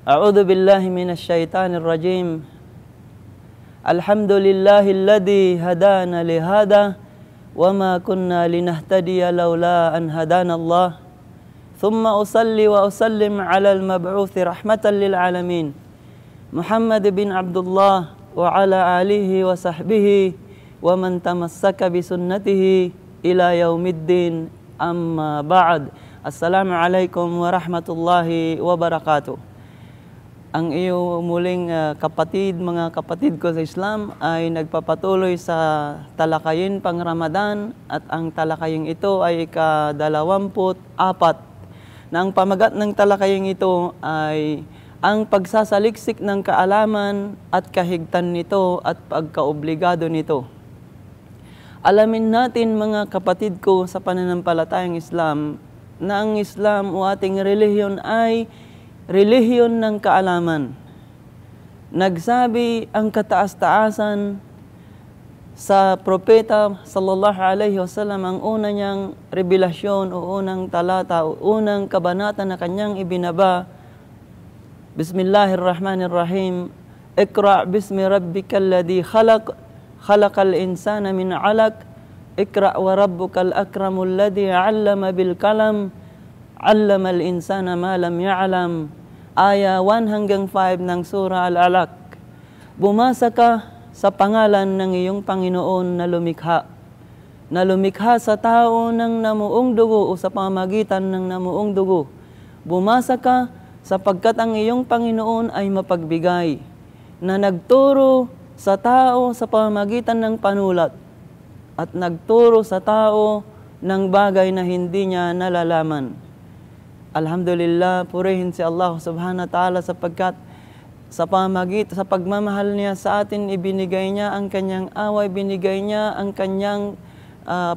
أعوذ بالله من الشيطان الرجيم. الحمد لله الذي هدانا لهذا وما كنا لنهتدي لولا أن هدانا الله ثم أصلي وأسلم على المبعوث رحمة للعالمين محمد بن عبد الله وعلى آله وصحبه ومن تمسك بسنته إلى يوم الدين أما بعد. Assalamualaikum warahmatullahi wabarakatuh. Ang iyo muling mga kapatid ko sa Islam ay nagpapatuloy sa talakayin pang Ramadan at ang talakayin ito ay ika-24 na ang pamagat ng talakayin ito ay ang pagsasaliksik ng kaalaman at kahigtan nito at pagkaobligado nito. Alamin natin mga kapatid ko sa pananampalatayang Islam na ang Islam o ating relihiyon ay relihiyon ng kaalaman. Nagsabi ang kataas-taasan sa propeta sallallahu alaihi wasallam, ang una niyang revelasyon o unang talata o unang kabanata na kanyang ibinaba, Bismillahirrahmanirrahim, Iqra' bismi rabbikal ladhi khalaq, khalaqal insana min 'alaq, Iqra' wa rabbukal akramul ladhi 'allama bil kalam, 'allamal insana ma lam ya'lam. Aya 1 hanggang 5 ng Surah Al-Alaq. Bumasa ka sa pangalan ng iyong Panginoon na lumikha sa tao ng namuong dugo o sa pamamagitan ng namuong dugo. Bumasa ka sapagkat ang iyong Panginoon ay mapagbigay, na nagturo sa tao sa pamamagitan ng panulat at nagturo sa tao ng bagay na hindi niya nalalaman. Alhamdulillah, purihin si Allah subhanahu wa ta'ala sapagkat sa pagmamahal niya sa atin, ibinigay niya ang kanyang away, binigay niya ang kanyang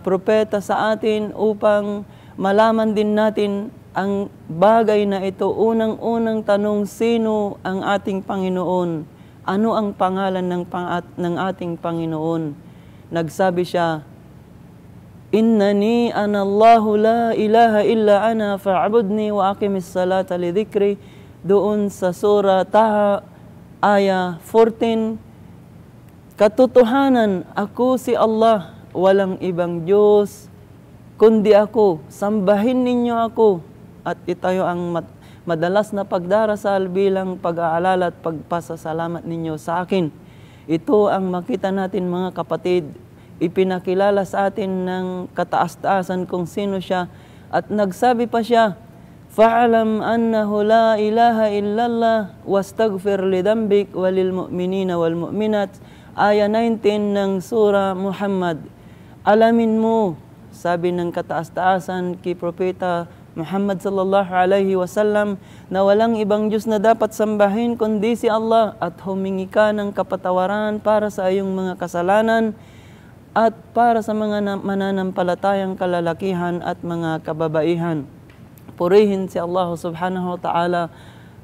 propeta sa atin upang malaman din natin ang bagay na ito. Unang-unang tanong, sino ang ating Panginoon? Ano ang pangalan ng ating Panginoon? Nagsabi siya, Innani anallahu la ilaha illa ana fa'budni wa aqimis salata li dhikri, doon sa Surah Taha, aya 14. Katotohanan, ako si Allah, walang ibang Diyos kundi ako, sambahin ninyo ako. At itayo ang madalas na pagdarasal bilang pag-aalala at pagpasasalamat ninyo sa akin. Ito ang makita natin mga kapatid. Ipinakilala sa atin ng kataas-taasan kung sino siya. At nagsabi pa siya, Fa'alam annahu la ilaha illallah wastaghfir lidambik walil mu'minina wal mu'minat. Aya 19 ng Surah Muhammad. Alamin mo, sabi ng kataas-taasan kay Propeta Muhammad sallallahu alaihi wasallam, na walang ibang Diyos na dapat sambahin kundi si Allah, at humingi ka ng kapatawaran para sa iyong mga kasalanan at para sa mga mananampalatayang kalalakihan at mga kababaihan. Purihin si Allah subhanahu wa ta'ala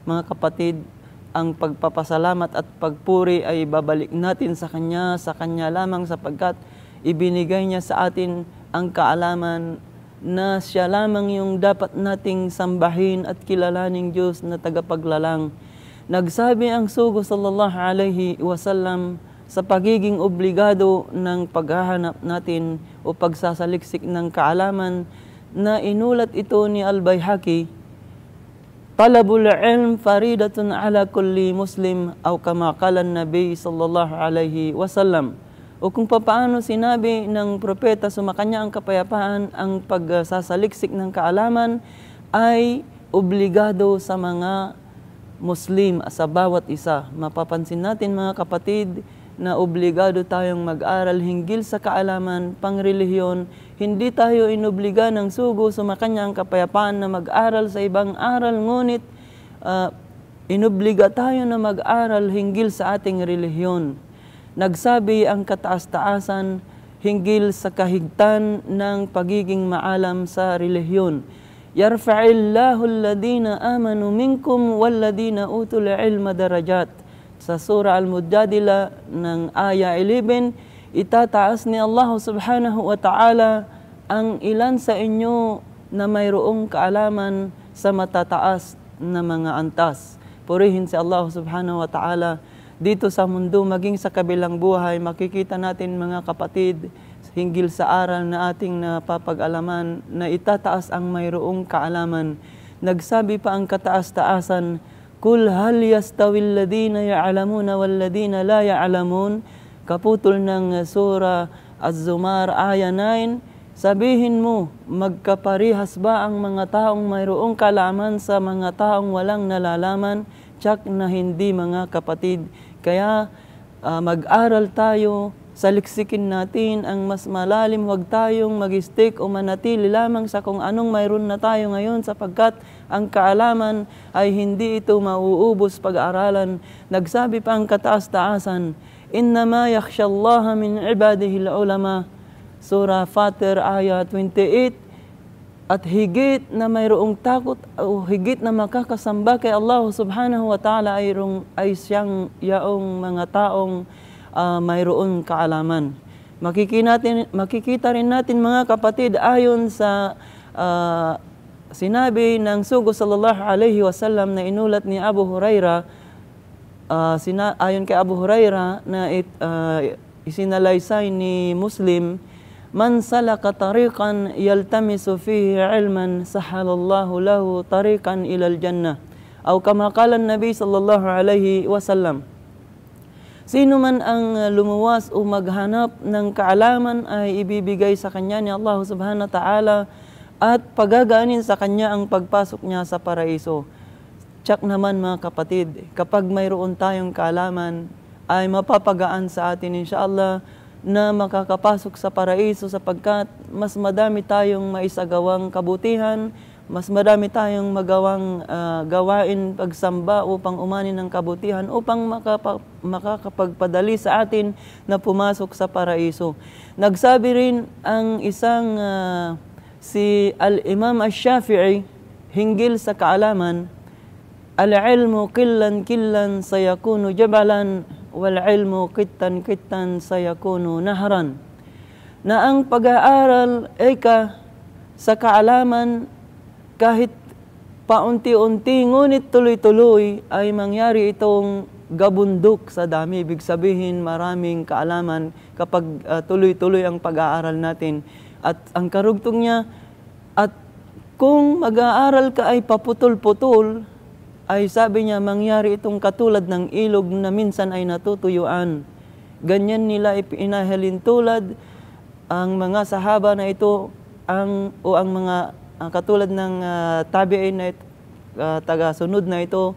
mga kapatid. Ang pagpapasalamat at pagpuri ay babalik natin sa Kanya lamang sapagkat ibinigay niya sa atin ang kaalaman na siya lamang yung dapat nating sambahin at kilalaning Diyos na tagapaglalang. Nagsabi ang sugo sallallahu alaihi wasallam sa pagiging obligado ng paghahanap natin o pagsasaliksik ng kaalaman na inulat ito ni Al-Baihaqi, Talabul ilm faridatun ala kulli muslim aw kama qala an-nabi sallallahu alaihi wasallam. O kung paano sinabi ng propeta, sumakanya ang kapayapaan, ang pagsasaliksik ng kaalaman ay obligado sa mga Muslim, sa bawat isa. Mapapansin natin mga kapatid na obligado tayong mag-aral hinggil sa kaalaman, pangrelihiyon. Hindi tayo inobliga ng sugo, sumakanya ang kapayapaan na mag-aral sa ibang aral, ngunit inobliga tayo na mag-aral hinggil sa ating relihiyon. Nagsabi ang kataas-taasan hinggil sa kahigtan ng pagiging maalam sa relihiyon. Yarfa'illahu alladhina amanu minkum walladhina utul ilma darajat. Sa Surah Al-Mujadila ng aya 11, itataas ni Allah subhanahu wa ta'ala ang ilan sa inyo na mayroong kaalaman sa matataas na mga antas. purihin si Allah subhanahu wa ta'ala. Dito sa mundo, maging sa kabilang buhay, makikita natin mga kapatid, hinggil sa aral na ating napapag-alaman, na itataas ang mayroong kaalaman. Nagsabi pa ang kataas-taasan, Kul hal yastawil ladina ya'lamuna wal ladina la ya'lamun. Kaputol ng Surah Az-Zumar, aya 9, sabihin mo, magkaparihas ba ang mga taong mayroong kaalaman sa mga taong walang nalalaman? Tsak na hindi, mga kapatid. Kaya mag-aral tayo, saliksikin natin ang mas malalim, huwag tayong mag-stick o manatili lamang sa kung anong mayroon na tayo ngayon, sapagkat ang kaalaman ay hindi ito mauubos pag-aaralan. Nagsabi pa ang kataas-taasan, Innama yakhshallaha min ibadihi al-ulama. Surah Fatir, aya 28. At higit na mayroong takot o higit na makakasamba kay Allah subhanahu wa ta'ala ay siyang yaong mga taong mayroong kaalaman. Makikita rin natin, mga kapatid, ayon sa sinabi ng Sugo sallallahu alaihi wasallam na inulat ni Abu Huraira, ayon kay Abu Huraira na isinalaysay ni Muslim, Man salaka tariqan yaltamisu fihi ilman sahalallahu lahu tariqan ilal jannah. O kama qala Nabi sallallahu alaihi wasallam, sino man ang lumuwas o maghanap ng kaalaman ay ibibigay sa kanya ni Allah subhanahu wa ta'ala at pagagaanin sa kanya ang pagpasok niya sa paraiso. Tsak naman, mga kapatid, kapag mayroon tayong kaalaman ay mapapagaan sa atin insyaAllah na makakapasok sa paraiso, sapagkat mas madami tayong maisagawang kabutihan, mas madami tayong magawang gawain pagsamba upang umani ng kabutihan, upang makakapagpadali sa atin na pumasok sa paraiso. Nagsabi rin ang isang si Al-Imam Ash-Shafi'i hinggil sa kaalaman, Al-ilmu killan sayakunu jabalan, wal ilmu kittan sayakunu nahran. Na ang pag-aaral sa kaalaman, kahit paunti-unti ngunit tuloy-tuloy, ay mangyari itong gabundok sa dami. Ibig sabihin, maraming kaalaman kapag tuloy-tuloy ang pag-aaral natin. At ang karugtong niya, at kung mag-aaral ka ay paputol-putol, ay sabi niya, mangyari itong katulad ng ilog na minsan ay natutuyuan. Ganyan nila ipinahalin tulad ang mga sahaba na ito, ang mga katulad ng tabi'in na taga-sunod na ito,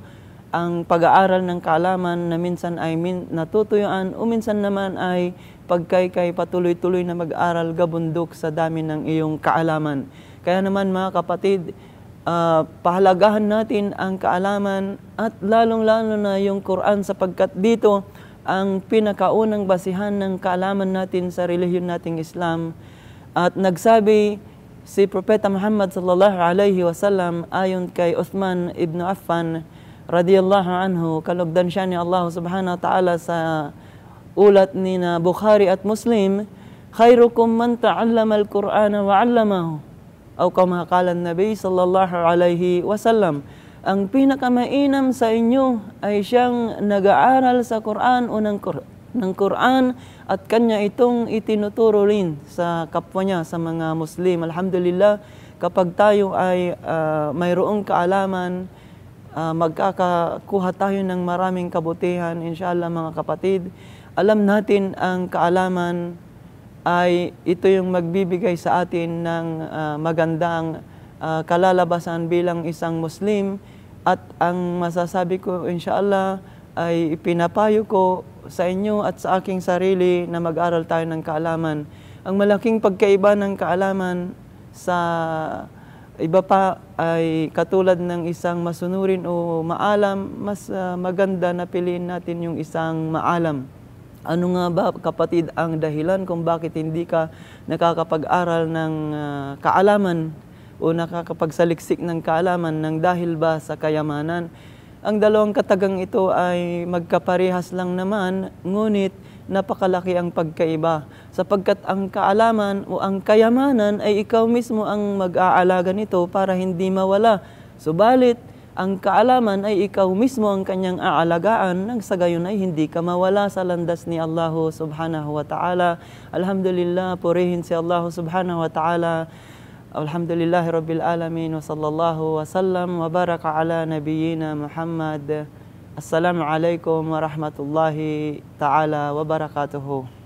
ang pag-aaral ng kaalaman na minsan ay natutuyuan o minsan naman ay pagkay patuloy-tuloy na mag-aral, gabundok sa dami ng iyong kaalaman. Kaya naman, mga kapatid, pahalagahan natin ang kaalaman at lalong-lalo na yung Quran, sapagkat dito ang pinakaunang basihan ng kaalaman natin sa relihiyon nating Islam. At nagsabi si Propeta Muhammad sallallahu alaihi wasallam ayon kay Uthman ibn Affan radiyallahu anhu, kalugdan siya ni Allah subhanahu wa ta'ala, sa ulat ni na Bukhari at Muslim, khairukum man ta'allama al-Qur'ana wa 'allamahu. O kama qala Nabi sallallahu alaihi wasallam, ang pinakamainam sa inyo ay siyang nag-aaral sa Quran o ng Quran at kanya itong itinuturo rin sa kapwa niya, sa mga Muslim. Alhamdulillah, kapag tayo ay mayroong kaalaman, magkakakuha tayo ng maraming kabutihan, inshallah, mga kapatid. Alam natin ang kaalaman ay ito yung magbibigay sa atin ng magandang kalalabasan bilang isang Muslim. At ang masasabi ko, inshallah, ay ipinapayo ko sa inyo at sa aking sarili na mag-aral tayo ng kaalaman. Ang malaking pagkaiba ng kaalaman sa iba pa ay katulad ng isang masunurin o maalam, mas maganda na piliin natin yung isang maalam. Ano nga ba, kapatid, ang dahilan kung bakit hindi ka nakakapag-aral ng kaalaman o nakakapagsaliksik ng kaalaman? Nang dahil ba sa kayamanan? Ang dalawang katagang ito ay magkaparehas lang naman, ngunit napakalaki ang pagkaiba. Sapagkat ang kaalaman o ang kayamanan ay ikaw mismo ang mag-aalaga nito para hindi mawala. Subalit, ang kaalaman ay ikaw mismo ang kanyang aalagaan, nang sa gayon ay hindi ka mawala sa landas ni Allah subhanahu wa ta'ala. Alhamdulillah, purihin si Allah subhanahu wa ta'ala. Alhamdulillahi rabbil alamin wa sallallahu wa sallam wa baraka ala nabiyyina Muhammad. Assalamualaikum warahmatullahi ta'ala wabarakatuhu.